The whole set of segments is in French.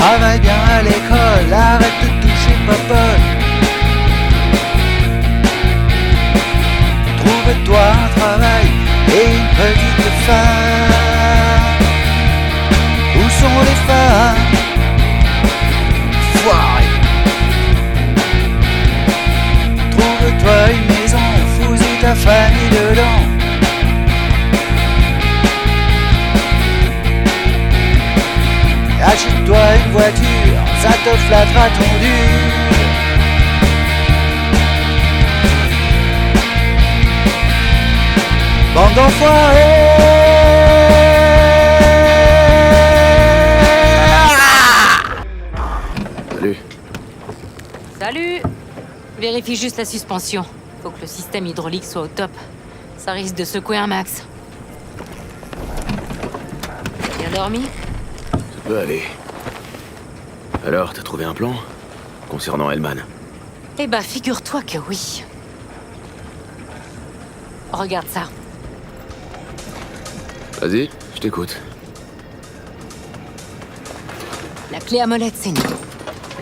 Travaille bien à l'école, arrête de toucher papote. Trouve-toi un travail et une petite femme. Où sont les femmes? Foiré. Trouve-toi une maison, fous-y ta famille dedans. Achète-toi une voiture, ça te flattera ton dur. Bande d'enfoirés. Salut. Salut! Vérifie juste la suspension. Faut que le système hydraulique soit au top. Ça risque de secouer un max. Bien dormi? Ça peut aller. Alors, t'as trouvé un plan? Concernant Hellman? Eh bah, figure-toi que oui. Regarde ça. Vas-y, je t'écoute. La clé à molette, c'est nous.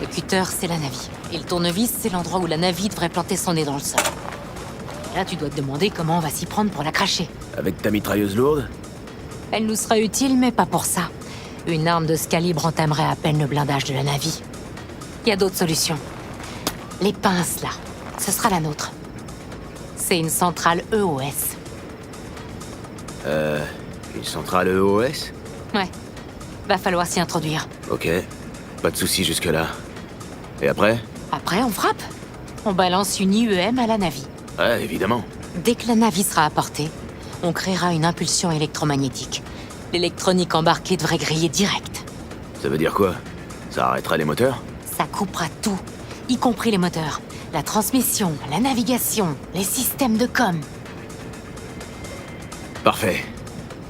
Le cutter, c'est la navie. Et le tournevis, c'est l'endroit où la navie devrait planter son nez dans le sol. Et là, tu dois te demander comment on va s'y prendre pour la cracher. Avec ta mitrailleuse lourde? Elle nous sera utile, mais pas pour ça. Une arme de ce calibre entamerait à peine le blindage de la navie. Il y a d'autres solutions. Les pinces, là, ce sera la nôtre. C'est une centrale EOS. Une centrale EOS? Ouais. Va falloir s'y introduire. Ok. Pas de soucis jusque-là. Et après? Après, on frappe. On balance une IEM à la navie. Ouais, évidemment. Dès que la navie sera à portée, on créera une impulsion électromagnétique. L'électronique embarquée devrait griller direct. Ça veut dire quoi? Ça arrêtera les moteurs? Ça coupera tout, y compris les moteurs. La transmission, la navigation, les systèmes de com. Parfait.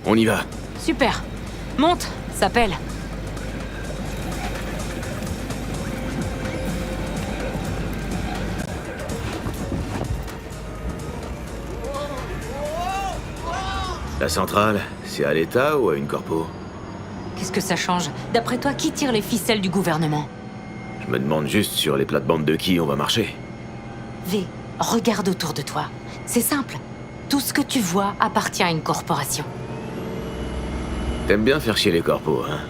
On y va. Super. Monte, ça pèle. La centrale, c'est à l'État ou à une corpo? Qu'est-ce que ça change? D'après toi, qui tire les ficelles du gouvernement? Je me demande juste sur les plates-bandes de qui on va marcher. V, regarde autour de toi. C'est simple. Tout ce que tu vois appartient à une corporation. T'aimes bien faire chier les corpos, hein?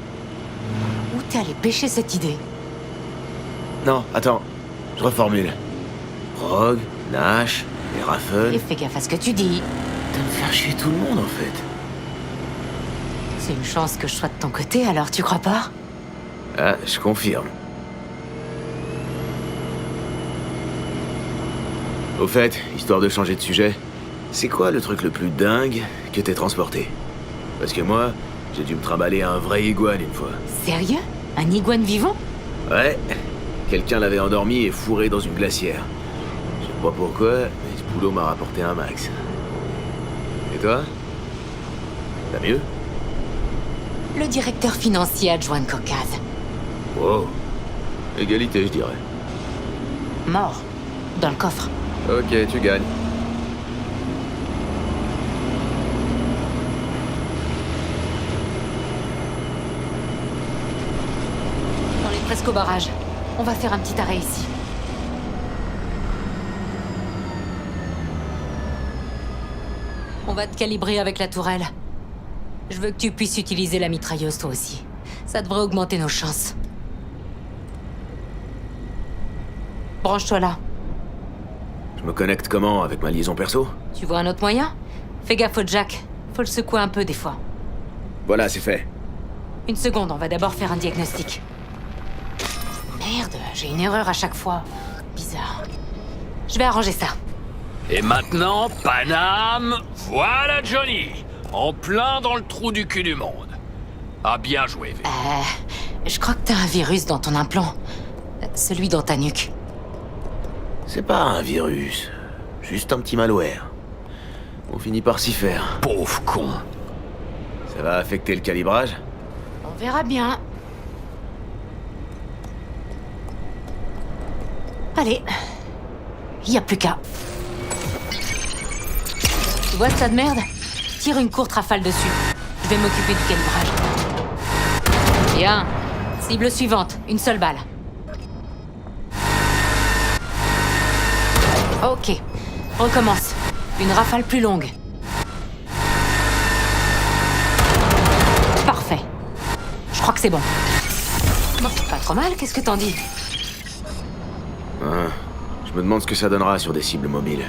Où t'es allé pêcher cette idée? Non, attends. Je reformule. Rogue, Nash, les Raffles... Et fais gaffe à ce que tu dis. T'aimes faire chier tout le monde, en fait. C'est une chance que je sois de ton côté, alors tu crois pas? Ah, je confirme. Au fait, histoire de changer de sujet, c'est quoi le truc le plus dingue que t'aies transporté? Parce que moi, j'ai dû me trimballer un vrai iguane une fois. Sérieux? Un iguane vivant? Ouais, quelqu'un l'avait endormi et fourré dans une glacière. Je sais pas pourquoi, mais ce boulot m'a rapporté un max. Et toi? T'as mieux? Le directeur financier adjoint de Caucase. Wow. Égalité, je dirais. Mort. Dans le coffre. Ok, tu gagnes. On est presque au barrage. On va faire un petit arrêt ici. On va te calibrer avec la tourelle. Je veux que tu puisses utiliser la mitrailleuse toi aussi. Ça devrait augmenter nos chances. Branche-toi là. Je me connecte comment avec ma liaison perso? Tu vois un autre moyen? Fais gaffe au jack. Faut le secouer un peu des fois. Voilà, c'est fait. Une seconde, on va d'abord faire un diagnostic. Merde, j'ai une erreur à chaque fois. Bizarre. Je vais arranger ça. Et maintenant, Paname, voilà Johnny, en plein dans le trou du cul du monde. Ah, bien joué, V. Je crois que t'as un virus dans ton implant. Celui dans ta nuque. C'est pas un virus, juste un petit malware. On finit par s'y faire. Pauvre con. Ça va affecter le calibrage? On verra bien. Allez. Y a plus qu'à. Tu vois ce tas de merde? Tire une courte rafale dessus. Je vais m'occuper du calibrage. Bien. Cible suivante, une seule balle. Ok, recommence. Une rafale plus longue. Parfait. Je crois que c'est bon. Bon, pas trop mal, qu'est-ce que t'en dis? Je me demande ce que ça donnera sur des cibles mobiles.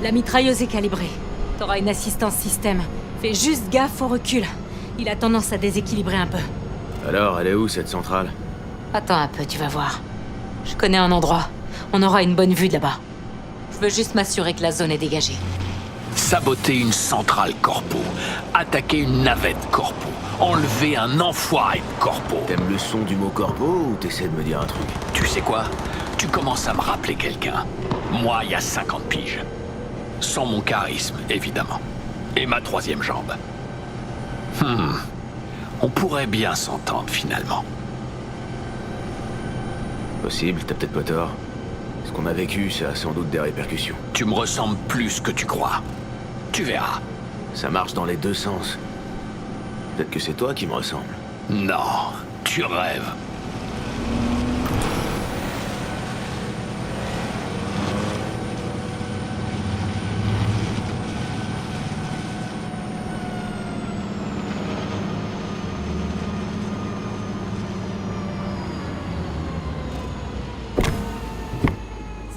La mitrailleuse est calibrée. T'auras une assistance système. Fais juste gaffe au recul. Il a tendance à déséquilibrer un peu. Alors, elle est où, cette centrale? Attends un peu, tu vas voir. Je connais un endroit. On aura une bonne vue de là-bas. Je veux juste m'assurer que la zone est dégagée. Saboter une centrale corpo. Attaquer une navette corpo. Enlever un enfoiré de corpo. T'aimes le son du mot corpo ou t'essaies de me dire un truc? Tu sais quoi? Tu commences à me rappeler quelqu'un. Moi, il y a 50 piges. Sans mon charisme, évidemment. Et ma troisième jambe. On pourrait bien s'entendre, finalement. Possible, t'as peut-être pas tort. Ce qu'on a vécu, ça a sans doute des répercussions. Tu me ressembles plus que tu crois. Tu verras. Ça marche dans les deux sens. Peut-être que c'est toi qui me ressemble. Non, tu rêves.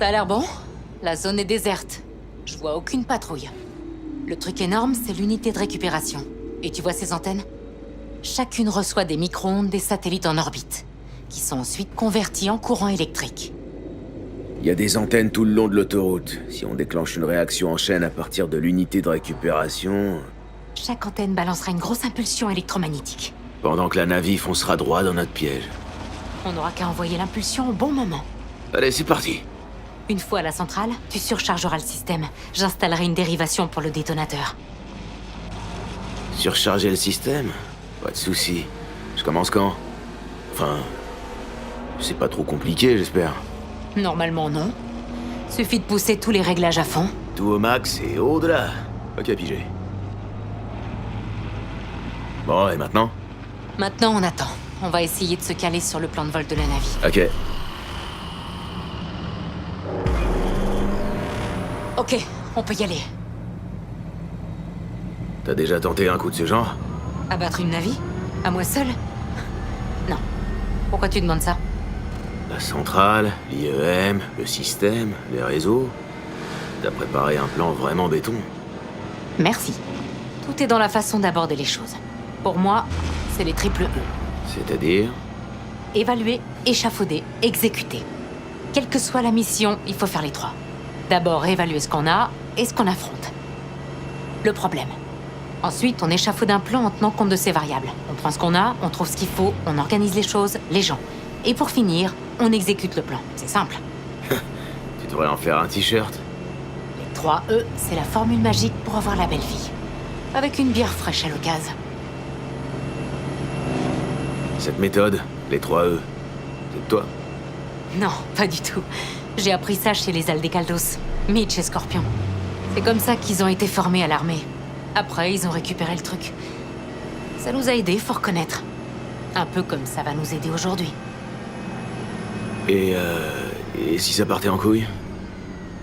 Ça a l'air bon. La zone est déserte. Je vois aucune patrouille. Le truc énorme, c'est l'unité de récupération. Et tu vois ces antennes? Chacune reçoit des micro-ondes des satellites en orbite, qui sont ensuite convertis en courant électrique. Il y a des antennes tout le long de l'autoroute. Si on déclenche une réaction en chaîne à partir de l'unité de récupération... Chaque antenne balancera une grosse impulsion électromagnétique. Pendant que la navire foncera droit dans notre piège. On n'aura qu'à envoyer l'impulsion au bon moment. Allez, c'est parti. Une fois à la centrale, tu surchargeras le système. J'installerai une dérivation pour le détonateur. Surcharger le système? Pas de souci. Je commence quand? Enfin... C'est pas trop compliqué, j'espère. Normalement, non. Suffit de pousser tous les réglages à fond. Tout au max et au-delà. Ok, pigé. Bon, et maintenant? Maintenant, on attend. On va essayer de se caler sur le plan de vol de la navire. Ok. Ok, on peut y aller. T'as déjà tenté un coup de ce genre? Abattre une navire? À moi seule? Non. Pourquoi tu demandes ça? La centrale, l'IEM, le système, les réseaux... T'as préparé un plan vraiment béton. Merci. Tout est dans la façon d'aborder les choses. Pour moi, c'est les triple E. C'est-à-dire? Évaluer, échafauder, exécuter. Quelle que soit la mission, il faut faire les trois. D'abord, évaluer ce qu'on a et ce qu'on affronte. Le problème. Ensuite, on échafaude un plan en tenant compte de ces variables. On prend ce qu'on a, on trouve ce qu'il faut, on organise les choses, les gens. Et pour finir, on exécute le plan. C'est simple. Tu devrais en faire un t-shirt. Les 3 E, c'est la formule magique pour avoir la belle vie. Avec une bière fraîche à l'occasion. Cette méthode, les 3 E, c'est de toi? Non, pas du tout. J'ai appris ça chez les Aldecaldos, Mitch et Scorpion. C'est comme ça qu'ils ont été formés à l'armée. Après, ils ont récupéré le truc. Ça nous a aidés, faut reconnaître. Un peu comme ça va nous aider aujourd'hui. Et si ça partait en couille?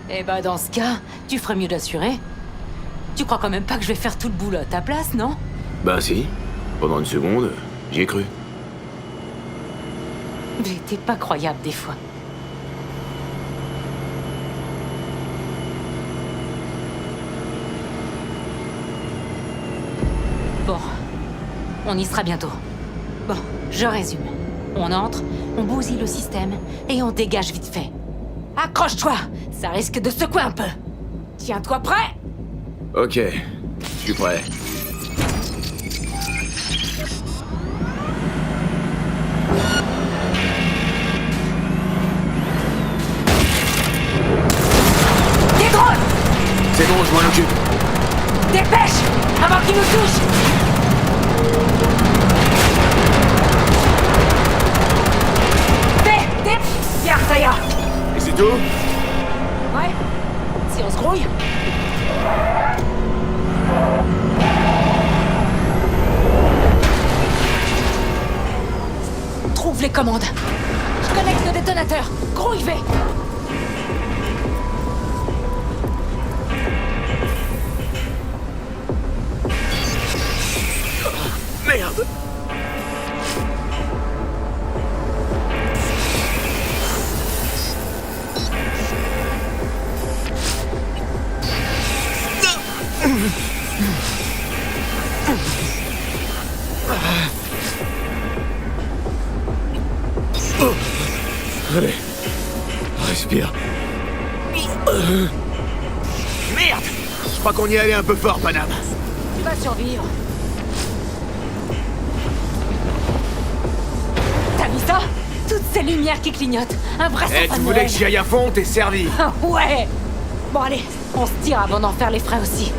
Eh ben, dans ce cas, tu ferais mieux d'assurer. Tu crois quand même pas que je vais faire tout le boulot à ta place, non? Bah si. Pendant une seconde, j'y ai cru. Mais t'es pas croyable des fois. Bon, on y sera bientôt. Bon, je résume. On entre, on bousille le système et on dégage vite fait. Accroche-toi, ça risque de secouer un peu. Tiens-toi prêt? Ok, je suis prêt. Des drones! C'est bon, je m'en occupe. Dépêche! Avant qu'ils nous touchent! Bien, ça ira! Et c'est tout? Ouais? Si on se grouille? Trouve les commandes. Je connecte le détonateur. Gros IV. Merde! Allez, respire. Merde! Je crois qu'on y est allé un peu fort, Panam. Tu vas survivre. T'as vu ça? Toutes ces lumières qui clignotent. Un vrai Eh, sapin tu de voulais Noël. que j'y aille à fond, t'es servi. Ah ouais. Bon allez, on se tire avant d'en faire les frais aussi.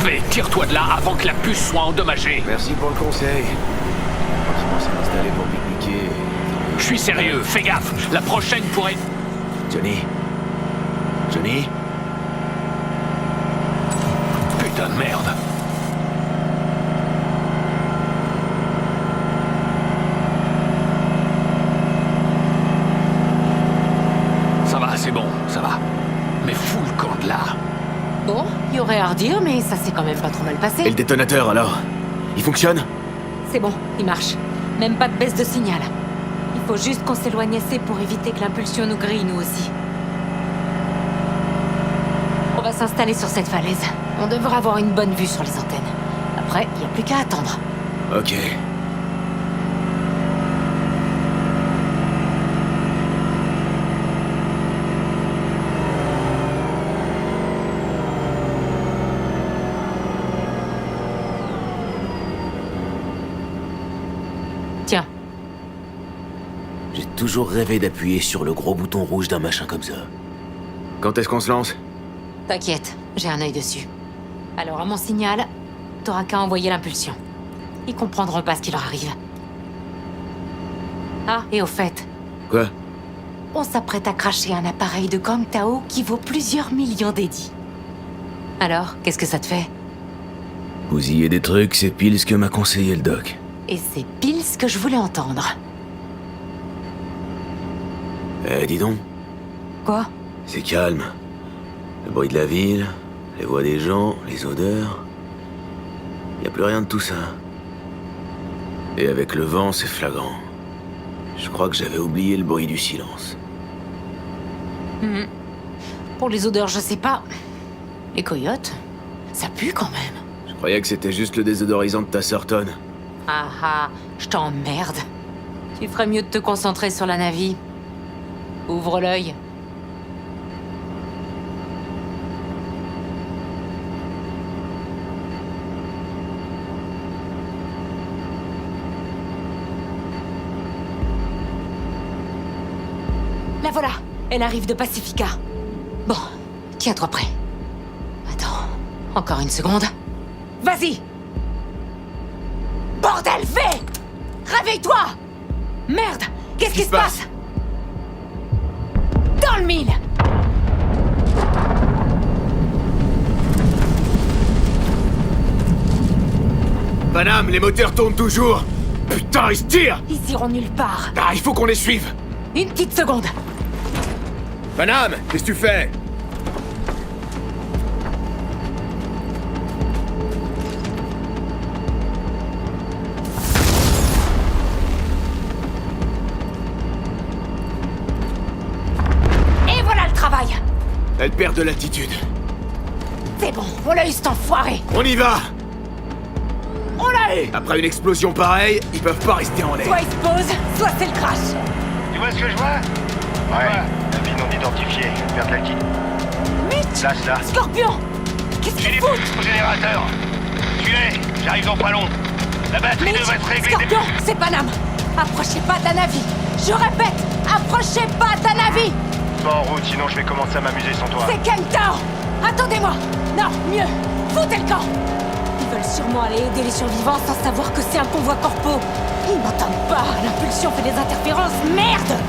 V, tire-toi de là avant que la puce soit endommagée. Merci pour le conseil. Je pensais m'installer pour pique-niquer. Je suis sérieux, fais gaffe. La prochaine pourrait... Johnny? Johnny? Putain de merde. Ça va, c'est bon, ça va. Mais fous le camp de là. Bon, il y aurait à redire, mais ça s'est quand même pas trop mal Et le passé. détonateur, alors? Il fonctionne? C'est bon, il marche. Même pas de baisse de signal. Il faut juste qu'on s'éloigne assez pour éviter que l'impulsion nous grille, nous aussi. On va s'installer sur cette falaise. On devrait avoir une bonne vue sur les antennes. Après, il n'y a plus qu'à attendre. Ok. Tiens, J'ai toujours rêvé d'appuyer sur le gros bouton rouge d'un machin comme ça. Quand est-ce qu'on se lance? t'inquiète, j'ai un œil dessus. Alors, à mon signal, t'auras qu'à envoyer l'impulsion. Ils comprendront pas ce qui leur arrive. Ah, et au fait, Quoi? on s'apprête à cracher un appareil de Gang Tao qui vaut plusieurs millions d'édits. Alors, qu'est-ce que ça te fait? Bousiller des trucs, c'est pile ce que m'a conseillé le doc. Et c'est pile ce que je voulais entendre. Eh, dis donc, Quoi? c'est calme. Le bruit de la ville, les voix des gens, les odeurs... Y a plus rien de tout ça. Et avec le vent, c'est flagrant. Je crois que j'avais oublié le bruit du silence. Pour les odeurs, je sais pas. Les coyotes, ça pue quand même. Je croyais que c'était juste le désodorisant de ta sœur Tonne. Ah ah, je t'emmerde. Tu ferais mieux de te concentrer sur la navie. Ouvre l'œil. La voilà. Elle arrive de Pacifica. Bon, tiens-toi prêt. Attends, encore une seconde. Vas-y! Bordel, fais! Réveille-toi! Merde! Qu'est-ce qui se passe? Dans le mille! Panam, les moteurs tournent toujours. Putain, ils se tirent. Ils iront nulle part. Ah, il faut qu'on les suive. Une petite seconde. Panam, qu'est-ce que tu fais? Et voilà le travail! Elle perd de l'attitude. C'est bon, on l'a eu cet enfoiré! On y va. On l'a eu! Après une explosion pareille, ils peuvent pas rester en l'air. Soit il se pose, soit c'est le crash! Tu vois ce que je vois? Ouais, navire non identifié, perte d'altitude. Mitch! Place là. Scorpion! Qu'est-ce qu'il fout? Au générateur. Tu es, j'arrive dans pas long. La batterie Mitch! devrait se régler. Scorpion, c'est Panam! Approchez pas de la navie! Je répète, approchez pas de la navie! Pas en route, sinon je vais commencer à m'amuser sans toi. C'est Gang Tao! Attendez-moi! Non, mieux! Foutez le camp! Ils veulent sûrement aller aider les survivants sans savoir que c'est un convoi corpo! Ils m'entendent pas! L'impulsion fait des interférences! Merde!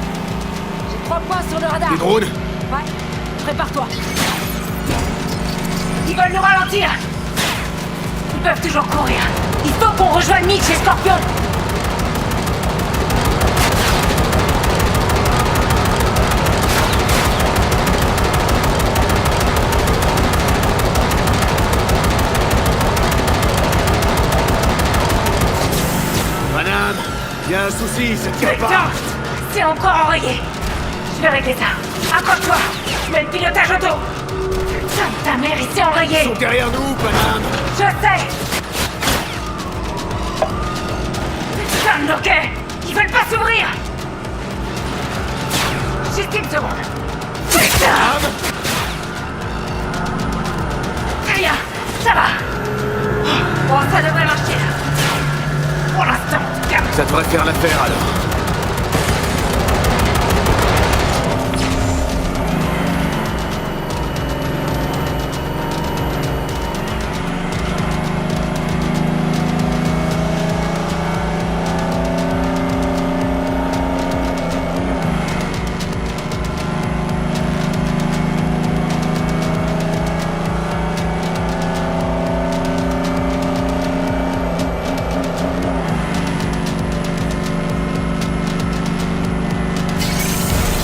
J'ai 3 points sur le radar! Des drones? Ouais, prépare-toi! Ils veulent nous ralentir! Ils peuvent toujours courir. Il faut qu'on rejoigne Mitch et Scorpion! Madame, y a un souci, ça tient Putain! pas. C'est encore enrayé! Je vais régler ça. Accroche-toi! Je mets le pilotage auto! Putain de ta mère, il s'est enrayé! Ils sont derrière nous, Paname. Je sais! Putain de loquet! Ils veulent pas s'ouvrir! Juste une seconde. Putain! Rien, ça va! Bon, ça devrait marcher là. Pour l'instant, en tout cas. Ça devrait faire l'affaire, alors.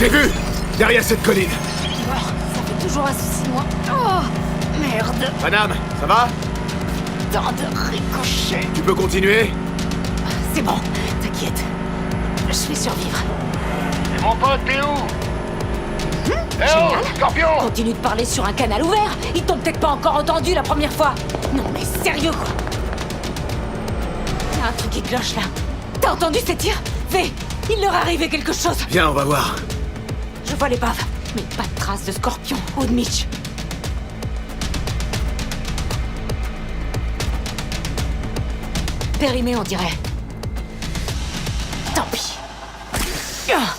J'ai vu! Derrière cette colline! Oh, ça fait toujours un souci, moi. Oh, merde. Paname, ça va? Tant de ricochet. Tu peux continuer? C'est bon, t'inquiète. Je vais survivre. Et mon pote, t'es où? Eh oh, Génial. Scorpion! Continue de parler sur un canal ouvert. Ils t'ont peut-être pas encore entendu la première fois. Non mais sérieux quoi. Y'a un truc qui cloche là. T'as entendu ces tirs? V, il leur est arrivé quelque chose. Viens, on va voir. Je vois l'épave, mais pas de traces de Scorpion ou de Mitch. Périmé, on dirait. Tant pis. Ah.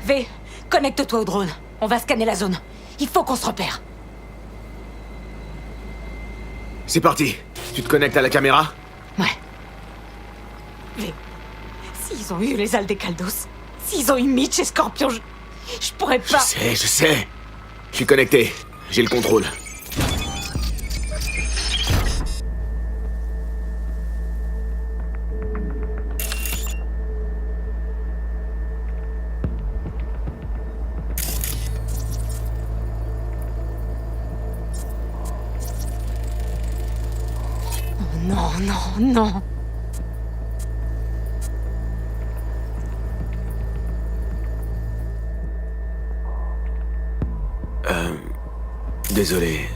V, connecte-toi au drone. On va scanner la zone. Il faut qu'on se repère. C'est parti. Tu te connectes à la caméra? Ouais. V, s'ils ont eu les ailes des Caldos, s'ils ont eu Mitch et Scorpion, je pourrais pas... Je sais. Je suis connecté. J'ai le contrôle. Non, non, non. Désolé.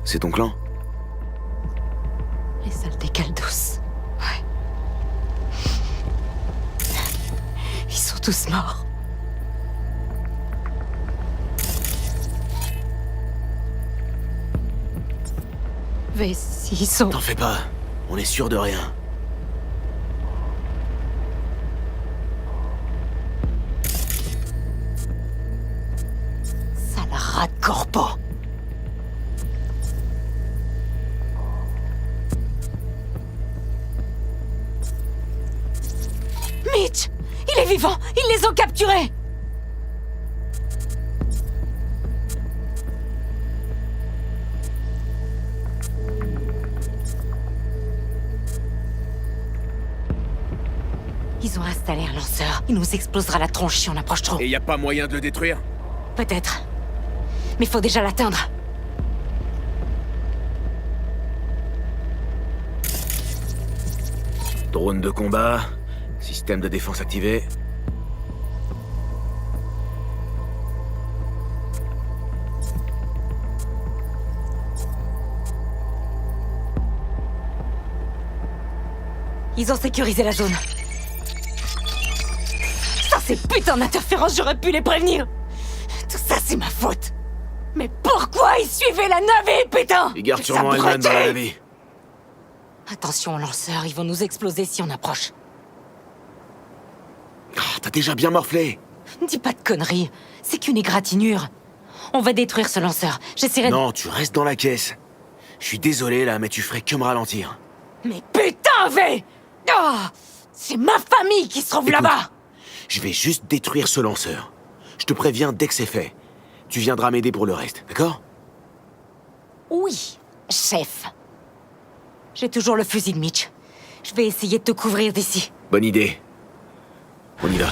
C'est ton clan? Les saletés Caldos. Ouais. Ils sont tous morts. Mais s'ils sont... T'en fais pas. On est sûr de rien. Sale rat de corpo. Mitch! Il est vivant! Ils les ont capturés! Ils ont installé un lanceur. Il nous explosera la tronche si on approche trop. Et y a pas moyen de le détruire? Peut-être. Mais faut déjà l'atteindre. Drone de combat. Système de défense activé. Ils ont sécurisé la zone. Ça, c'est putain d'interférence, j'aurais pu les prévenir. Tout ça, c'est ma faute. Mais pourquoi ils suivaient la navette, putain? Ils gardent Quel sûrement Hellman dans la abruti. navie. Attention aux lanceurs, ils vont nous exploser si on approche. Ah, t'as déjà bien morflé. Dis pas de conneries, c'est qu'une égratignure. On va détruire ce lanceur. J'essaierai de... Non, tu restes dans la caisse. Je suis désolé là, mais tu ferais que me ralentir. Mais putain, V! Ah, c'est ma famille qui se trouve Écoute, là-bas! Je vais juste détruire ce lanceur. Je te préviens dès que c'est fait. Tu viendras m'aider pour le reste, d'accord? Oui, chef. J'ai toujours le fusil de Mitch. Je vais essayer de te couvrir d'ici. Bonne idée. On y va.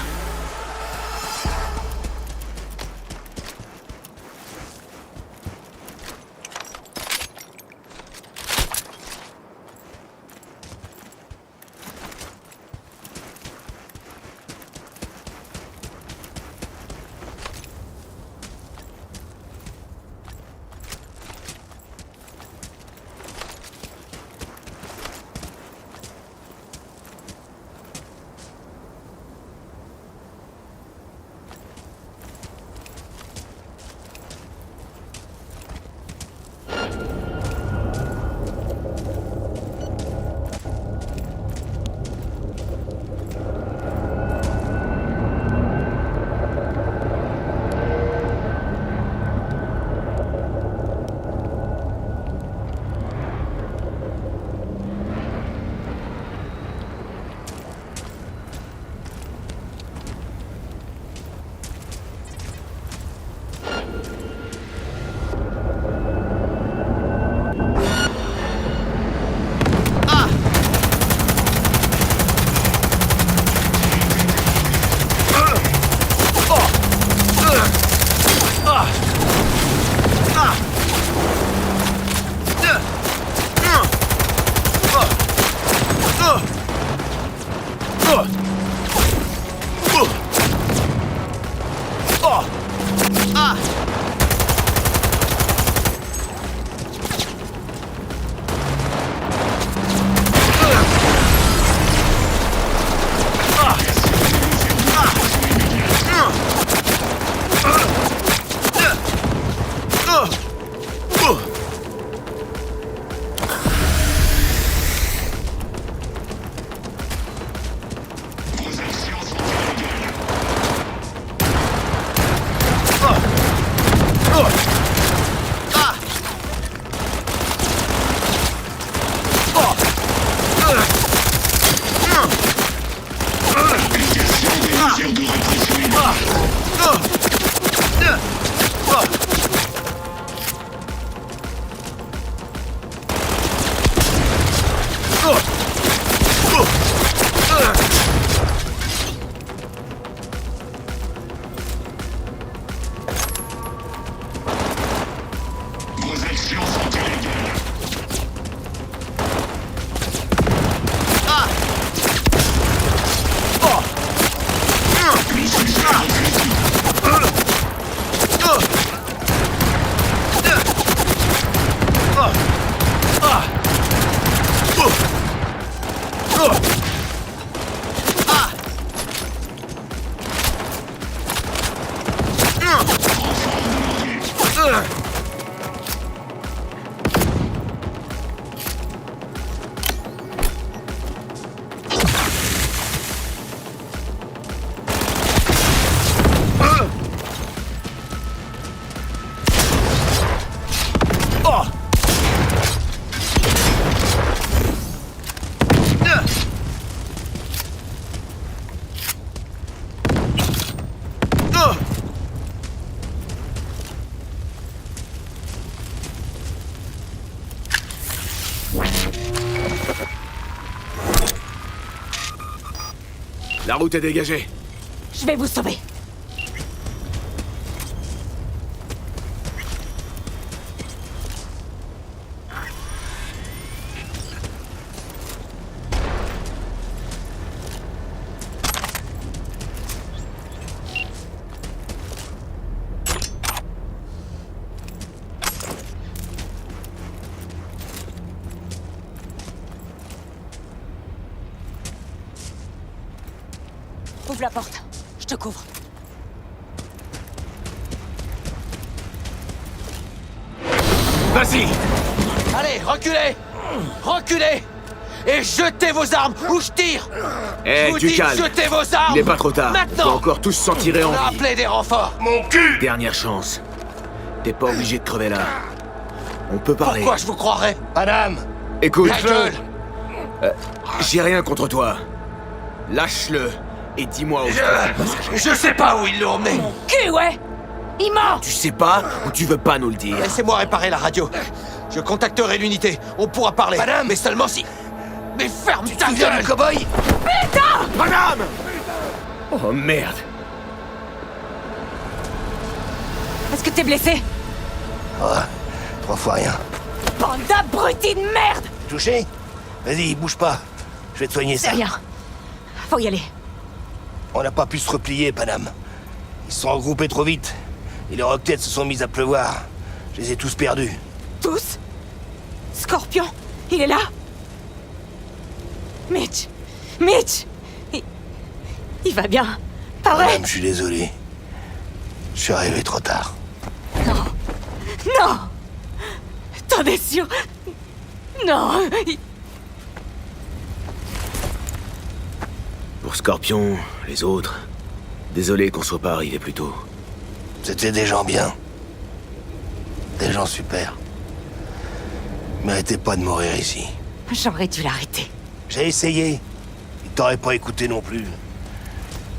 La route est dégagée. Je vais vous sauver. Ouvre la porte. Je te couvre. Vas-y! Allez, reculez! Reculez! Et jetez vos armes ou je tire! Eh, Je vous du dis, calme! jetez vos armes! Il n'est pas trop tard. Maintenant! On va encore tous s'en tirer en vie. Appelez des renforts! Dernière chance. T'es pas obligé de crever là. On peut parler. Pourquoi je vous croirais? Madame! Écoute, Ta gueule! j'ai rien contre toi. Lâche-le et dis-moi où Je sais pas où ils l'ont emmené. Cul, ouais! Il ment! Tu sais pas ou tu veux pas nous le dire? Laissez-moi réparer la radio. Je contacterai l'unité. On pourra parler. Madame! Mais seulement si... Mais ferme ta Tu viens gueule! du cow-boy? Madame! Oh merde! Est-ce que t'es blessé? Oh, 3 fois rien. Bande d'abrutis de merde! Touché? Vas-y, bouge pas. Je vais te soigner C'est ça. rien. Faut y aller. On n'a pas pu se replier, Paname. Ils se sont regroupés trop vite. Et les roquettes se sont mises à pleuvoir. Je les ai tous perdus. Tous? Scorpion, il est là? Mitch! Mitch! Il va bien. Pas vrai? Paname, je suis désolé. Je suis arrivé trop tard. Non! Non! T'en es sûr? Non! Pour Scorpion, les autres... Désolé qu'on soit pas arrivé plus tôt. C'était des gens bien. Des gens super. Ils méritaient pas de mourir ici. J'aurais dû l'arrêter. J'ai essayé. Il t'aurait pas écouté non plus.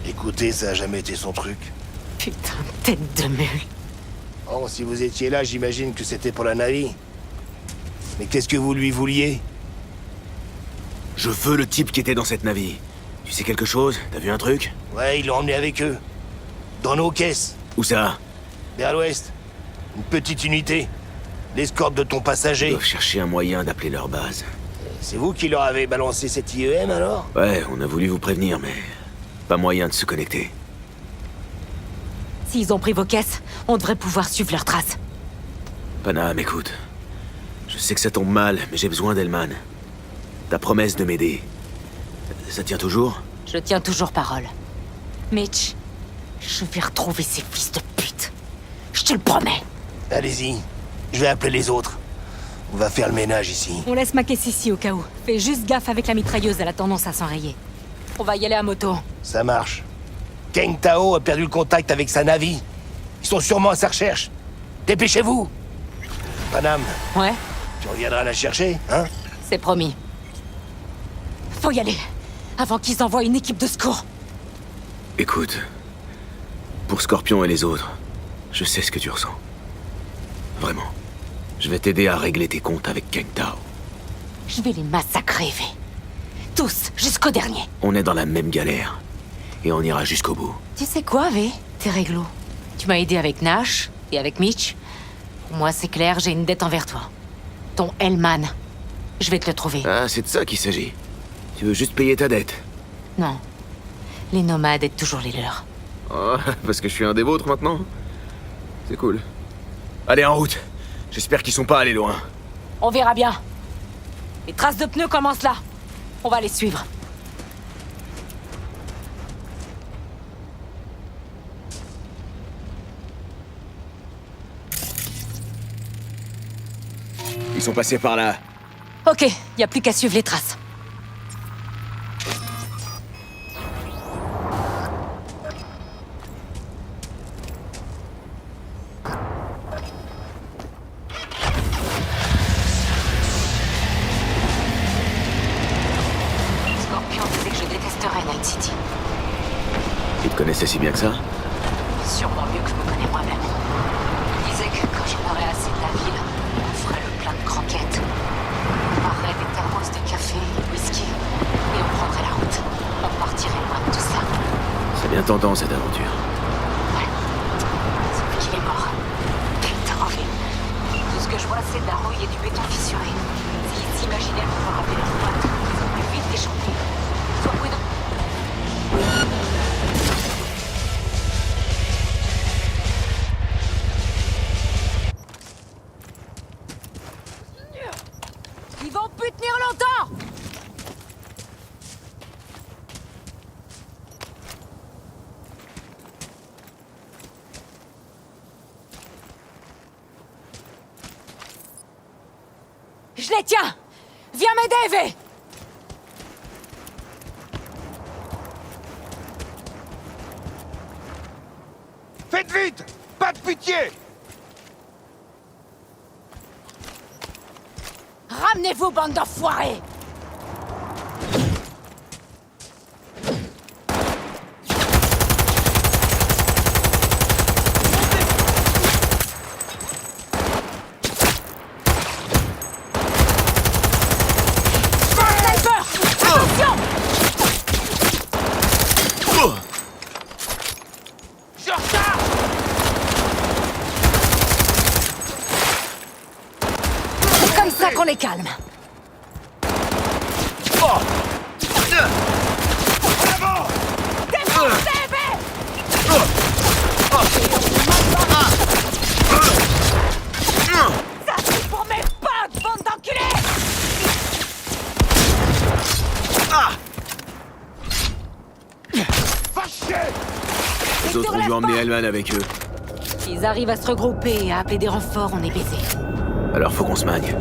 Écouter, ça a jamais été son truc. Putain de tête de mule. Oh, si vous étiez là, j'imagine que c'était pour la Navy. Mais qu'est-ce que vous lui vouliez? Je veux le type qui était dans cette navire. Tu sais quelque chose? T'as vu un truc? Ouais, ils l'ont emmené avec eux. Dans nos caisses, Où ça? vers l'ouest. Une petite unité. L'escorte de ton Ils passager. doivent chercher un moyen d'appeler leur base. C'est vous qui leur avez balancé cette IEM, alors? Ouais, on a voulu vous prévenir, mais... Pas moyen de se connecter. S'ils ont pris vos caisses, on devrait pouvoir suivre leurs traces. Panam, écoute. Je sais que ça tombe mal, mais j'ai besoin d'Elman. Ta promesse de m'aider. Ça tient toujours? Je tiens toujours parole. Mitch, je vais retrouver ces fils de pute. Je te le promets. Allez-y. Je vais appeler les autres. On va faire le ménage ici. On laisse ma caisse ici au cas où. Fais juste gaffe avec la mitrailleuse, elle a tendance à s'enrayer. On va y aller à moto. Ça marche. Kang Tao a perdu le contact avec sa Navi. Ils sont sûrement à sa recherche. Dépêchez-vous. Panam, Ouais, tu reviendras la chercher, hein? c'est promis. Faut y aller, avant qu'ils envoient une équipe de secours. Écoute. Pour Scorpion et les autres, je sais ce que tu ressens. Vraiment. Je vais t'aider à régler tes comptes avec Kang Tao. Je vais les massacrer, V. Tous, jusqu'au dernier. On est dans la même galère. Et on ira jusqu'au bout. Tu sais quoi, V? T'es réglo. Tu m'as aidé avec Nash et avec Mitch. Pour moi, c'est clair, j'ai une dette envers toi. Ton Hellman. Je vais te le trouver. Ah, c'est de ça qu'il s'agit. Tu veux juste payer ta dette. Non. Les nomades aident toujours les leurs. Oh, parce que je suis un des vôtres maintenant? C'est cool. Allez, en route. J'espère qu'ils sont pas allés loin. On verra bien. Les traces de pneus commencent là. On va les suivre. Ils sont passés par là. Ok, y a plus qu'à suivre les traces. Scorpion disait que je détesterais Night City. Ils te connaissaient si bien que ça? Sûrement mieux que je me connais moi-même. Il disait que quand j'en aurais assez de la ville, on ferait le plein de croquettes. On parlerait des thermos de café, whisky, et on prendrait la route. On partirait loin de tout ça. C'est bien tentant cette aventure. Ouais. Sauf qu'il est mort. Putain, en fait. Tout ce que je vois, c'est de la rouille et du béton fissuré. S'ils s'imaginaient pouvoir appeler leurs potes, ils auraient vite déchampé. Sois prudent. Ils vont plus tenir longtemps! Je les tiens! Viens m'aider, V! Faites vite! Pas de pitié! Ramenez-vous, bande d'enfoirés! ça qu'on les calme. Ça c'est pour mes potes, bande d'enculés! Les autres ont dû emmener Hellman avec eux. S'ils arrivent à se regrouper et à appeler des renforts, on est baisé. Alors faut qu'on se magne.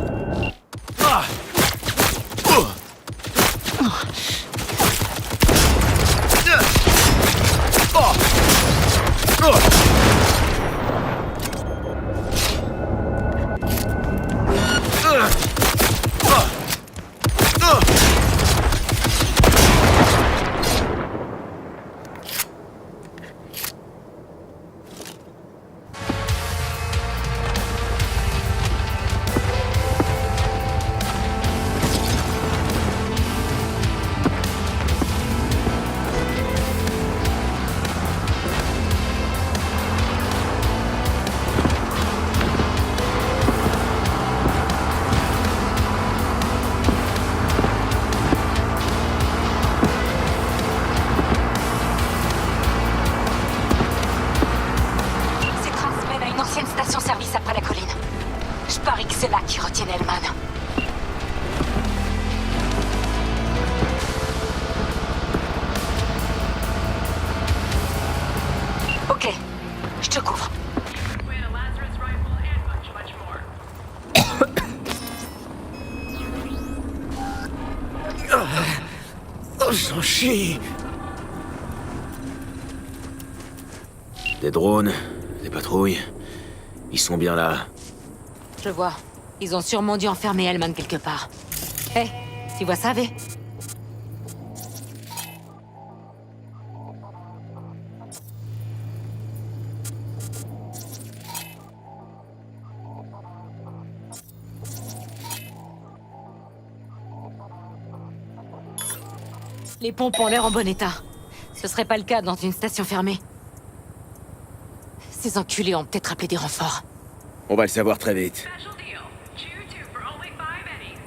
Ces traces mènent à une ancienne station-service après la colline. Je parie que c'est là qu'ils retiennent Hellman. Ok, je te couvre. Win a Lazarus rifle and much more. Oh, j'en chie. Des drones, des patrouilles. Ils sont bien là. Je vois. Ils ont sûrement dû enfermer Hellman quelque part. Hé, tu vois ça, V? Les pompes ont l'air en bon état. Ce serait pas le cas dans une station fermée. Ces enculés ont peut-être appelé des renforts. On va le savoir très vite. Special deal. Chew 2 for only 5 eddies.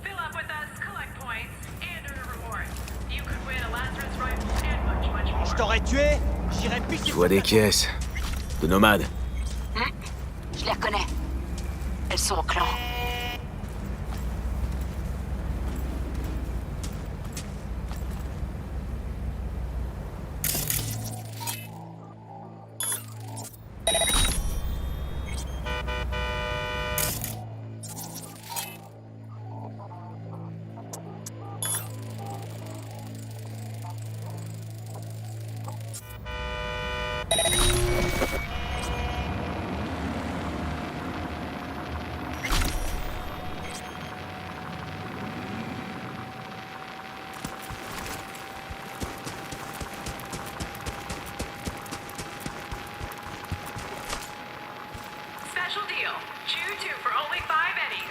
Fill up with us, collect points, and earn a reward. You could win a Lazarus rifle and much more. Je t'aurais tué, j'irais Je pisser. vois des caisses. De nomades. Je les reconnais. Elles sont au clan. Special deal. Chew 2 for only 5 eddies.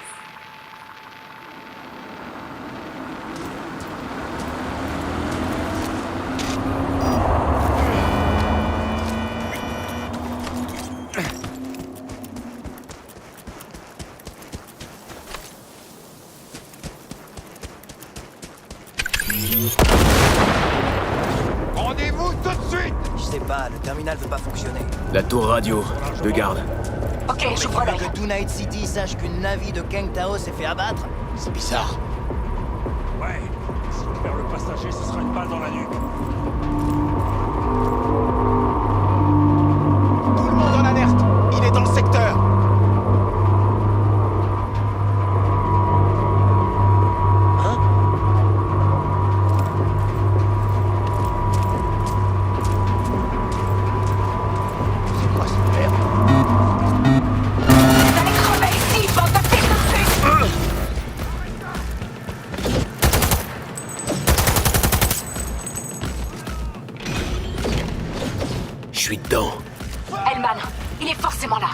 Rendez-vous tout de suite. Je sais pas, le terminal veut pas fonctionner. La tour radio. De garde. Ok, j'ouvre Tu l'œil. veux que Tonight City sache qu'une navire de Kang Tao s'est fait abattre? C'est bizarre. Ouais, si tu perds le passager, ce sera une balle dans la nuque. Tout le monde en alerte. Il est dans le secteur. suis dedans. Hellman, il est forcément là.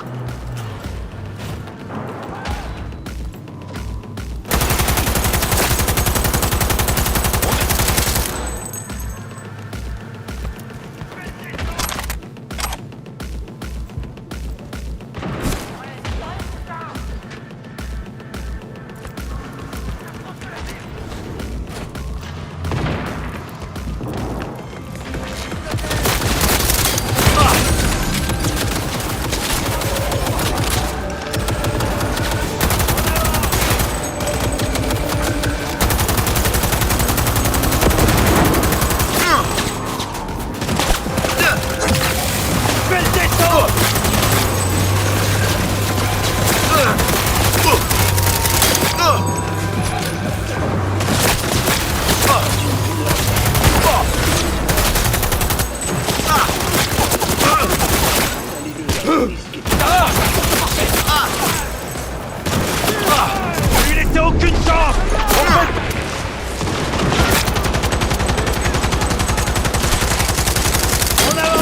Il était aucune chance. En avant.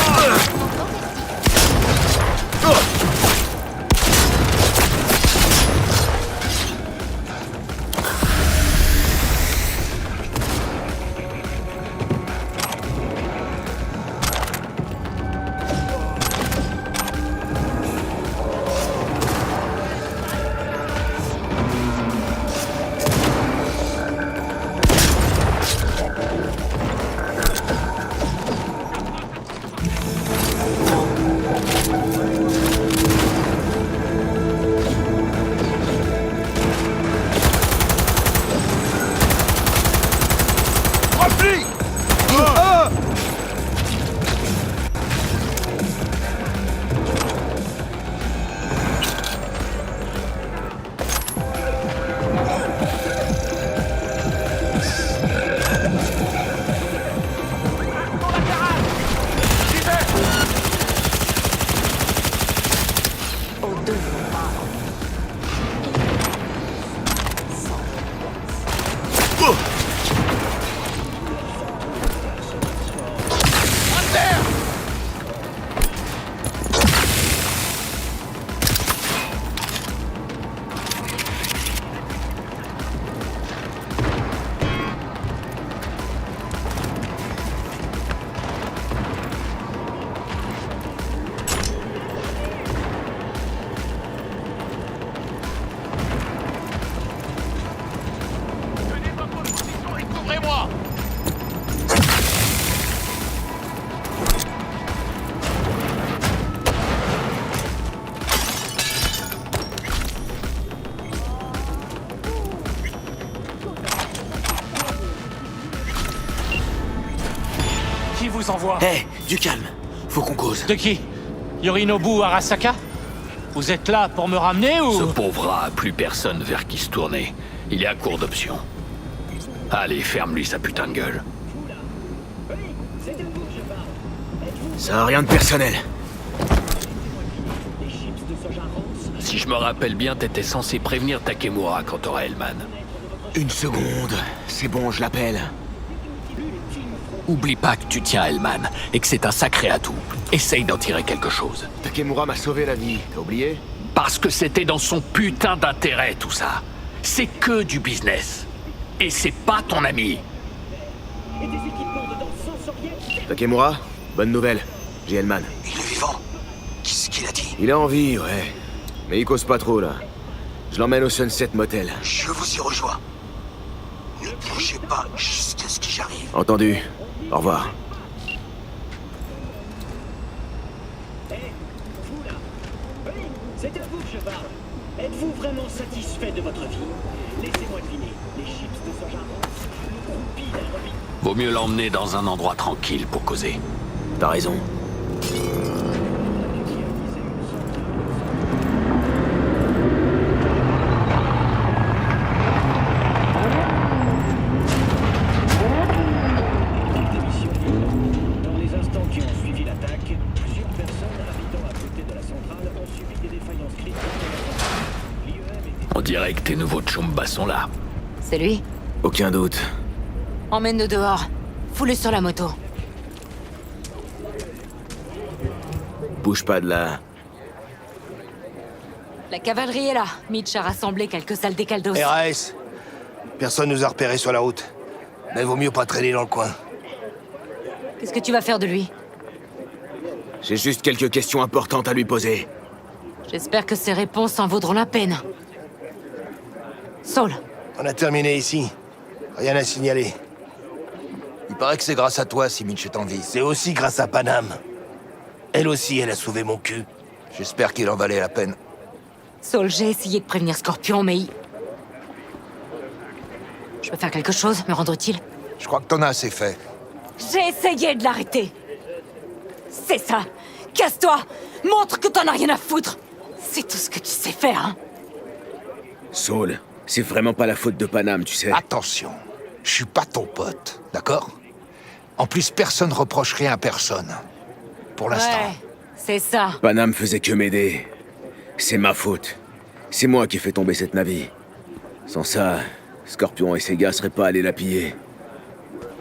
Qui vous envoie? Hé, du calme. Faut qu'on cause. De qui? Yorinobu Arasaka? Vous êtes là pour me ramener ou... Ce pauvre rat a plus personne vers qui se tourner. Il est à court d'options. Allez, ferme-lui sa putain de gueule. Ça a rien de personnel. Si je me rappelle bien, t'étais censé prévenir Takemura quand t'auras Hellman. Une seconde. C'est bon, je l'appelle. Oublie pas que tu tiens Hellman et que c'est un sacré atout. Essaye d'en tirer quelque chose. Takemura m'a sauvé la vie. T'as oublié? Parce que c'était dans son putain d'intérêt, tout ça. C'est que du business. Et c'est pas ton ami. Takemura, bonne nouvelle. J'ai Hellman. Il est vivant. Qu'est-ce qu'il a dit? Il a envie, ouais. Mais il cause pas trop, là. Je l'emmène au Sunset Motel. Je vous y rejoins. Ne bougez pas jusqu'à ce que j'arrive. Entendu. Au revoir. C'est à vous que je parle. Êtes-vous vraiment satisfait de votre vie? Laissez-moi deviner. Les chips de soja rance, le groupie d'un revenu. Vaut mieux l'emmener dans un endroit tranquille pour causer. T'as raison. Dans les instants qui ont suivi l'attaque, plusieurs personnes habitant à côté de la centrale ont subi des défaillances critiques de la centrale. On dirait que tes nouveaux Chumba sont là. C'est lui? Aucun doute. Emmène-le dehors. Fous-le sur la moto. Bouge pas de là. La cavalerie est là. Mitch a rassemblé quelques saldés caldos. RAS. Personne nous a repérés sur la route. Mais vaut mieux pas traîner dans le coin. Qu'est-ce que tu vas faire de lui? J'ai juste quelques questions importantes à lui poser. J'espère que ces réponses en vaudront la peine. Saul, On a terminé ici. Rien à signaler. Il paraît que c'est grâce à toi si Mitch est en vie. C'est aussi grâce à Panam. Elle aussi, elle a sauvé mon cul. J'espère qu'il en valait la peine. Saul, j'ai essayé de prévenir Scorpion, mais il... Je peux faire quelque chose, me rendre utile? Je crois que t'en as assez fait. J'ai essayé de l'arrêter. C'est ça. Casse-toi. Montre que t'en as rien à foutre. C'est tout ce que tu sais faire, hein. Saul, c'est vraiment pas la faute de Panam, tu sais. Attention, je suis pas ton pote, d'accord? En plus, personne reproche rien à personne. Pour l'instant. Ouais, c'est ça. Panam faisait que m'aider. C'est ma faute. C'est moi qui ai fait tomber cette navire. Sans ça, Scorpion et ses gars seraient pas allés la piller.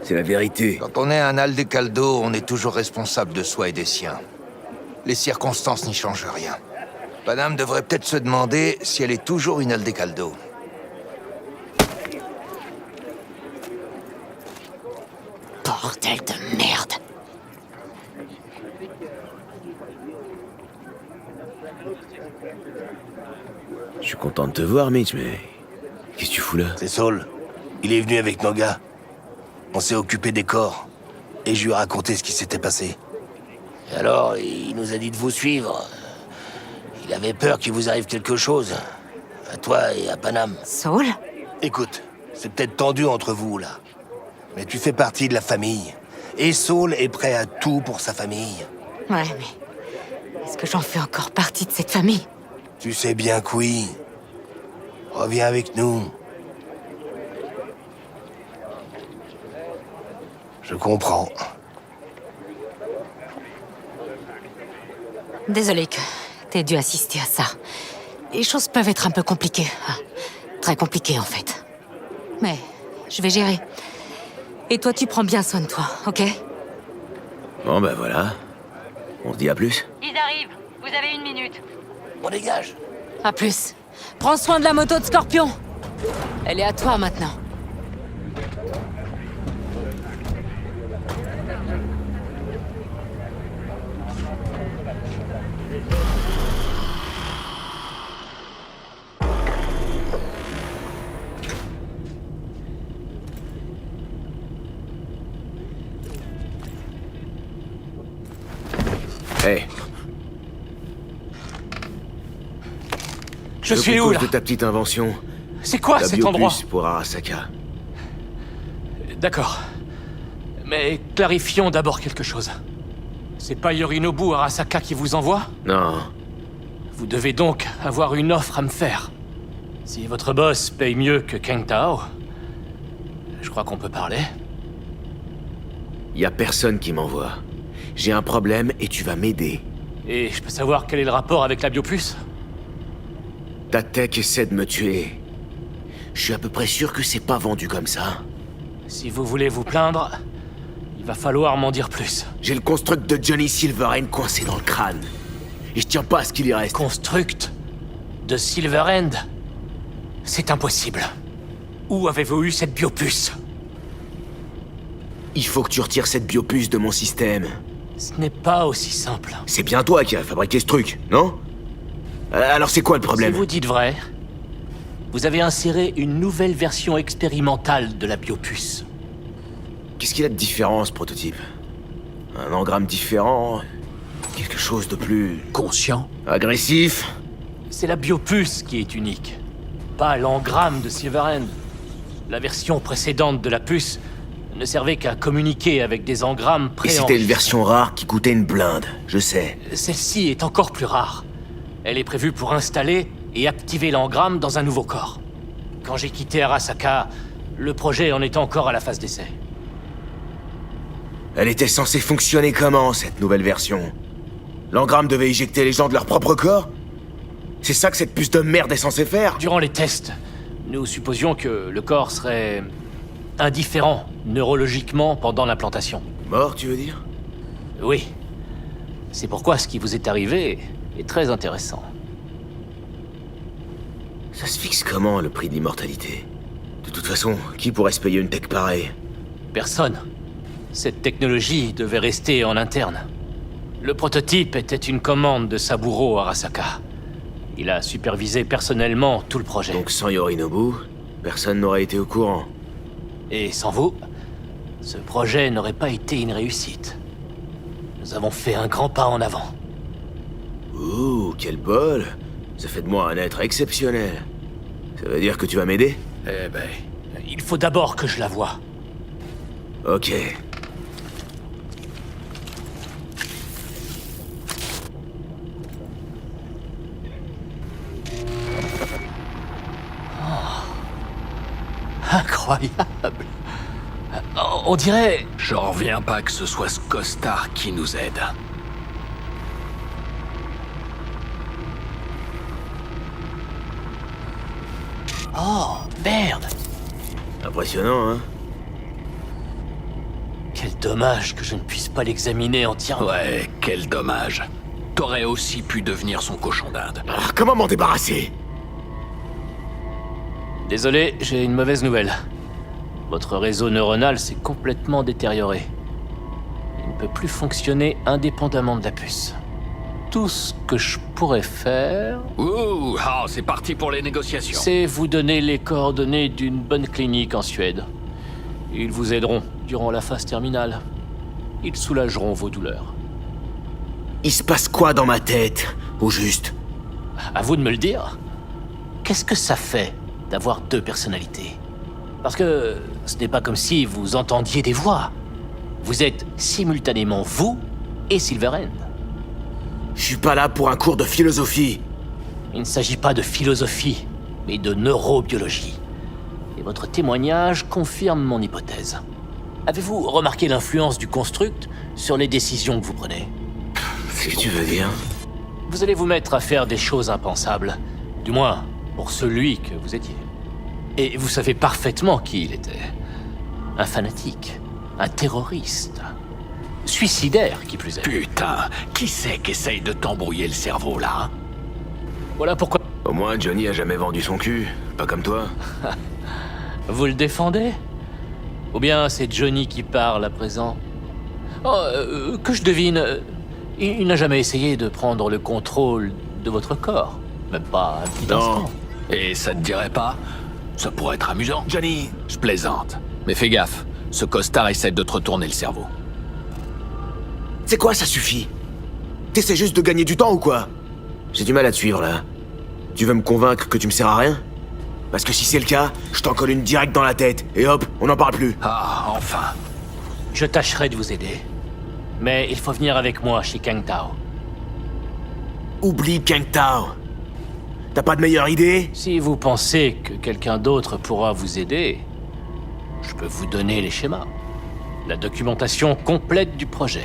C'est la vérité. Quand on est un Aldecaldo, on est toujours responsable de soi et des siens. Les circonstances n'y changent rien. Panam devrait peut-être se demander si elle est toujours une Aldecaldo. Bordel de merde. Je suis content de te voir, Mitch, mais... Qu'est-ce que tu fous là? C'est Saul. Il est venu avec nos gars. On s'est occupé des corps. Et je lui ai raconté ce qui s'était passé. Et alors, il nous a dit de vous suivre. Il avait peur qu'il vous arrive quelque chose. À toi et à Panam. Saul? Écoute, c'est peut-être tendu entre vous, là. Mais tu fais partie de la famille. Et Saul est prêt à tout pour sa famille. Ouais, mais... Est-ce que j'en fais encore partie de cette famille? Tu sais bien que oui. Reviens avec nous. Je comprends. Désolé que t'aies dû assister à ça. Les choses peuvent être un peu compliquées. Ah, très compliquées, en fait. Mais je vais gérer. Et toi, tu prends bien soin de toi, ok? Bon, ben voilà. On se dit à plus. Ils arrivent. Vous avez 1 minute. On dégage. À plus. Prends soin de la moto de Scorpion. Elle est à toi, maintenant. Hey. Je suis où, là? de ta petite invention. C'est quoi La cet endroit? biopuce pour Arasaka. D'accord. Mais clarifions d'abord quelque chose. C'est pas Yorinobu Arasaka qui vous envoie? Non. Vous devez donc avoir une offre à me faire. Si votre boss paye mieux que Kang Tao, je crois qu'on peut parler. Y a personne qui m'envoie. J'ai un problème et tu vas m'aider. Et je peux savoir quel est le rapport avec la biopuce? Ta tech essaie de me tuer. Je suis à peu près sûr que c'est pas vendu comme ça. Si vous voulez vous plaindre, il va falloir m'en dire plus. J'ai le construct de Johnny Silverhand coincé dans le crâne. Et je tiens pas à ce qu'il y reste. Construct de Silverhand? C'est impossible. Où avez-vous eu cette biopuce? Il faut que tu retires cette biopuce de mon système. Ce n'est pas aussi simple. C'est bien toi qui as fabriqué ce truc, non? Alors c'est quoi le problème? Si vous dites vrai, vous avez inséré une nouvelle version expérimentale de la biopuce. Qu'est-ce qu'il a de différent, ce prototype? Un engramme différent? Quelque chose de plus... Conscient? agressif? C'est la biopuce qui est unique, pas l'engramme de Silverhand. La version précédente de la puce ne servait qu'à communiquer avec des engrammes Et préenregistrés. c'était une version rare qui coûtait une blinde, je sais. Celle-ci est encore plus rare. Elle est prévue pour installer et activer l'engramme dans un nouveau corps. Quand j'ai quitté Arasaka, le projet en était encore à la phase d'essai. Elle était censée fonctionner comment, cette nouvelle version? L'engramme devait éjecter les gens de leur propre corps? C'est ça que cette puce de merde est censée faire? Durant les tests, nous supposions que le corps serait indifférent neurologiquement pendant l'implantation. Mort, tu veux dire? Oui. C'est pourquoi ce qui vous est arrivé est très intéressant. Ça se fixe comment, le prix de l'immortalité? De toute façon, qui pourrait se payer une tech pareille? Personne. Cette technologie devait rester en interne. Le prototype était une commande de Saburo Arasaka. Il a supervisé personnellement tout le projet. Donc sans Yorinobu, personne n'aurait été au courant. Et sans vous, ce projet n'aurait pas été une réussite. Nous avons fait un grand pas en avant. Ouh, quel bol! Ça fait de moi un être exceptionnel. Ça veut dire que tu vas m'aider? Eh ben, il faut d'abord que je la voie. Ok. Incroyable. On dirait... J'en reviens pas que ce soit ce costard qui nous aide. Oh, merde. Impressionnant, hein? Quel dommage que je ne puisse pas l'examiner entièrement. Ouais, quel dommage. T'aurais aussi pu devenir son cochon d'Inde. Ah, comment m'en débarrasser? Désolé, j'ai une mauvaise nouvelle. Votre réseau neuronal s'est complètement détérioré. Il ne peut plus fonctionner indépendamment de la puce. Tout ce que je pourrais faire, Ouh, ah, c'est parti pour les négociations. c'est vous donner les coordonnées d'une bonne clinique en Suède. Ils vous aideront durant la phase terminale. Ils soulageront vos douleurs. Il se passe quoi dans ma tête, au juste? À vous de me le dire. Qu'est-ce que ça fait d'avoir deux personnalités? Parce que ce n'est pas comme si vous entendiez des voix. Vous êtes simultanément vous et Silverhand. Je suis pas là pour un cours de philosophie. Il ne s'agit pas de philosophie, mais de neurobiologie. Et votre témoignage confirme mon hypothèse. Avez-vous remarqué l'influence du construct sur les décisions que vous prenez? Qu'est-ce que tu veux dire? Vous allez vous mettre à faire des choses impensables. Du moins, pour celui que vous étiez. Et vous savez parfaitement qui il était. Un fanatique. Un terroriste. Suicidaire, qui plus est. Putain, qui c'est qui essaye de t'embrouiller le cerveau, là, hein? Voilà pourquoi... Au moins, Johnny a jamais vendu son cul. Pas comme toi. Vous le défendez? Ou bien c'est Johnny qui parle à présent? Oh, que je devine, il n'a jamais essayé de prendre le contrôle de votre corps. Même pas un petit Non. instant. Et ça te dirait pas? Ça pourrait être amusant. Johnny! Je plaisante. Mais fais gaffe, ce costard essaie de te retourner le cerveau. C'est quoi, ça suffit? T'essaies juste de gagner du temps ou quoi? J'ai du mal à te suivre, là. Tu veux me convaincre que tu me sers à rien? Parce que si c'est le cas, je t'en colle une directe dans la tête, et hop, on n'en parle plus. Ah, enfin. Je tâcherai de vous aider. Mais il faut venir avec moi chez Kang Tao. Oublie Kang Tao. T'as pas de meilleure idée? Si vous pensez que quelqu'un d'autre pourra vous aider, je peux vous donner les schémas. La documentation complète du projet.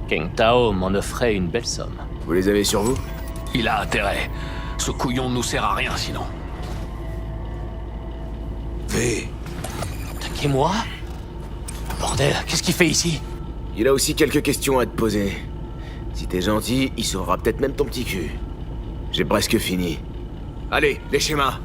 Kang Tao m'en offrait une belle somme. Vous les avez sur vous? Il a intérêt. Ce couillon nous sert à rien, sinon. V, Attaquez-moi? Bordel, qu'est-ce qu'il fait ici? Il a aussi quelques questions à te poser. Si t'es gentil, il sauvera peut-être même ton petit cul. J'ai presque fini. Allez, les schémas!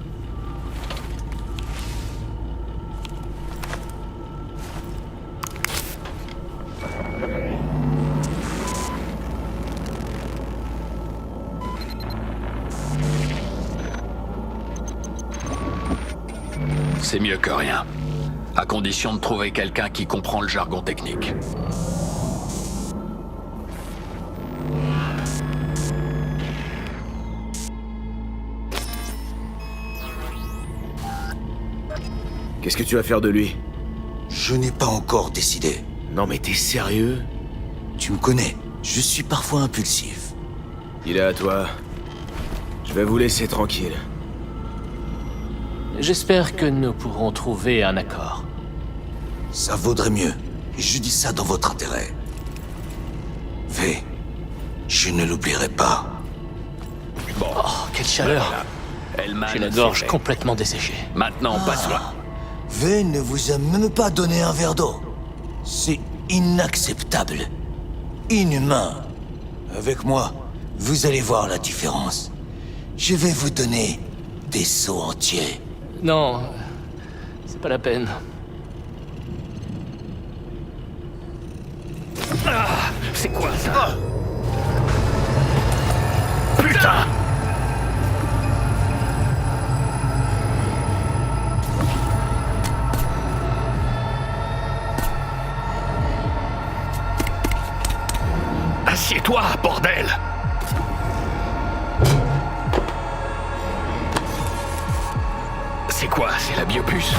C'est mieux que rien. À condition de trouver quelqu'un qui comprend le jargon technique. Qu'est-ce que tu vas faire de lui? je n'ai pas encore décidé. Non mais t'es sérieux? Tu me connais, je suis parfois impulsif. Il est à toi. Je vais vous laisser tranquille. J'espère que nous pourrons trouver un accord. Ça vaudrait mieux. Et je dis ça dans votre intérêt. V, je ne l'oublierai pas. Bon, Oh, quelle chaleur! Elman, J'ai la gorge c'est fait. complètement desséchée. Maintenant, passe-la. V ne vous a même pas donné un verre d'eau. C'est inacceptable. Inhumain. Avec moi, vous allez voir la différence. Je vais vous donner des seaux entiers. Non, c'est pas la peine. Ah, c'est quoi ça? Putain! Assieds-toi, bordel! C'est quoi? C'est la biopuce?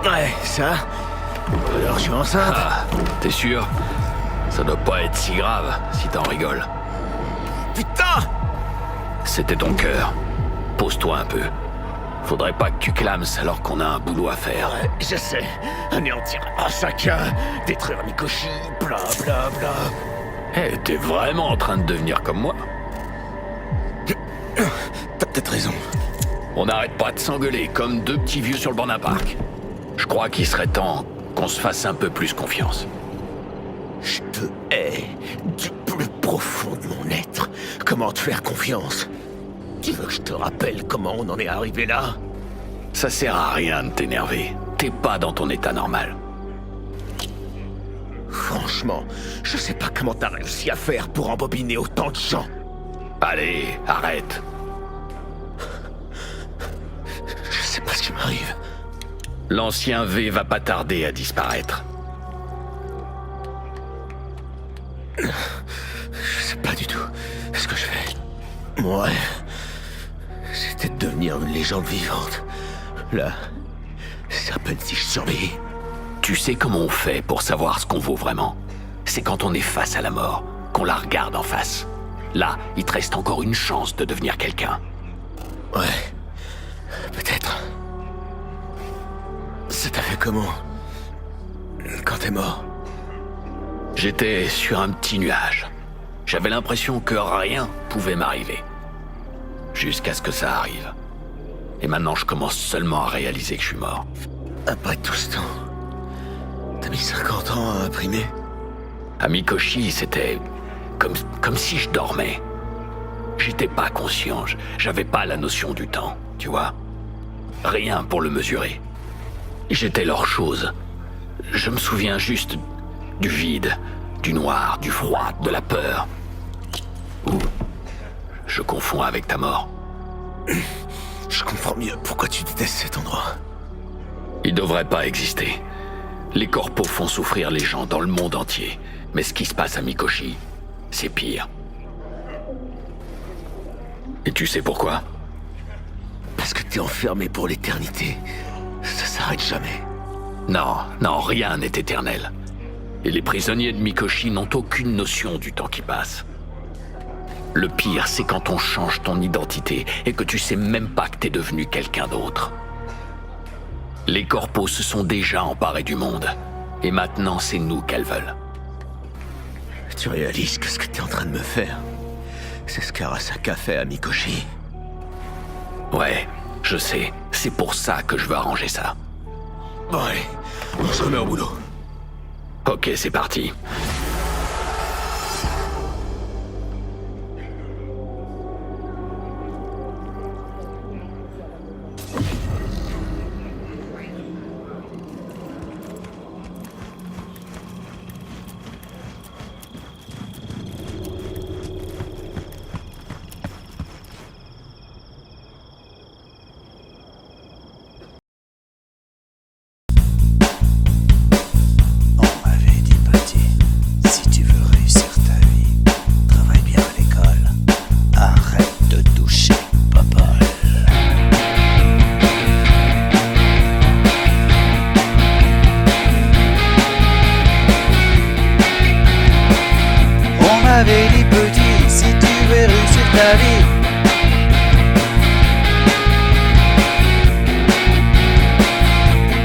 Ouais, ça. Alors je suis enceinte. Ah, t'es sûr? Ça doit pas être si grave, si t'en rigoles. Putain! C'était ton cœur. Pose-toi un peu. Faudrait pas que tu clames alors qu'on a un boulot à faire. Ouais, je sais. Anéantir Arasaka, détruire Mikoshi, bla bla bla. Eh, t'es vraiment en train de devenir comme moi? T'as peut-être raison. On n'arrête pas de s'engueuler comme deux petits vieux sur le banc d'un parc. Je crois qu'il serait temps qu'on se fasse un peu plus confiance. Je te hais du plus profond de mon être. Comment te faire confiance? Tu veux que je te rappelle comment on en est arrivé là? Ça sert à rien de t'énerver. T'es pas dans ton état normal. Franchement, je sais pas comment t'as réussi à faire pour embobiner autant de gens. Allez, arrête. Je sais pas ce qui m'arrive. L'ancien V va pas tarder à disparaître. Je sais pas du tout ce que je fais. Mon rêve, c'était de devenir une légende vivante. Là, c'est à peine si je survis. Tu sais comment on fait pour savoir ce qu'on vaut vraiment? C'est quand on est face à la mort, qu'on la regarde en face. Là, il te reste encore une chance de devenir quelqu'un. Ouais, peut-être. Ça t'a fait comment? Quand t'es mort? J'étais sur un petit nuage. J'avais l'impression que rien pouvait m'arriver. Jusqu'à ce que ça arrive. Et maintenant, je commence seulement à réaliser que je suis mort. Après tout ce temps, t'as mis 50 ans à imprimer? À Mikoshi, c'était comme si je dormais. J'étais pas conscient, j'avais pas la notion du temps, tu vois. Rien pour le mesurer. J'étais leur chose. Je me souviens juste du vide, du noir, du froid, de la peur. Ou je confonds avec ta mort. Je comprends mieux pourquoi tu détestes cet endroit. Il devrait pas exister. Les corpos font souffrir les gens dans le monde entier. Mais ce qui se passe à Mikoshi, c'est pire. Et tu sais pourquoi? Parce que t'es enfermé pour l'éternité. Ça s'arrête jamais. Non, non, rien n'est éternel. Et les prisonniers de Mikoshi n'ont aucune notion du temps qui passe. Le pire, c'est quand on change ton identité et que tu sais même pas que t'es devenu quelqu'un d'autre. Les corpos se sont déjà emparés du monde. Et maintenant, c'est nous qu'elles veulent. Tu réalises que ce que t'es en train de me faire, c'est ce qu'Arasaka fait à Mikoshi. Ouais, je sais. C'est pour ça que je veux arranger ça. Bon allez, on se remet au boulot. Ok, c'est parti.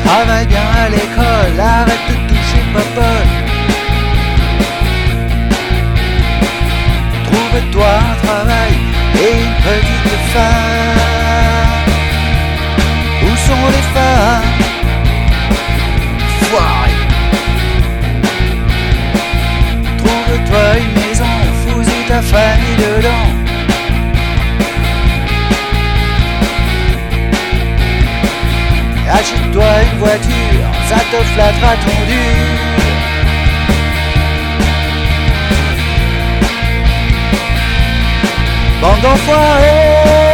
Travaille bien à l'école, arrête de toucher Popol. Trouve-toi un travail et une petite femme. Où sont les femmes? Foiré. ta famille dedans. Achète-toi une voiture, ça te flattera ton dur. Bande d'enfoirés.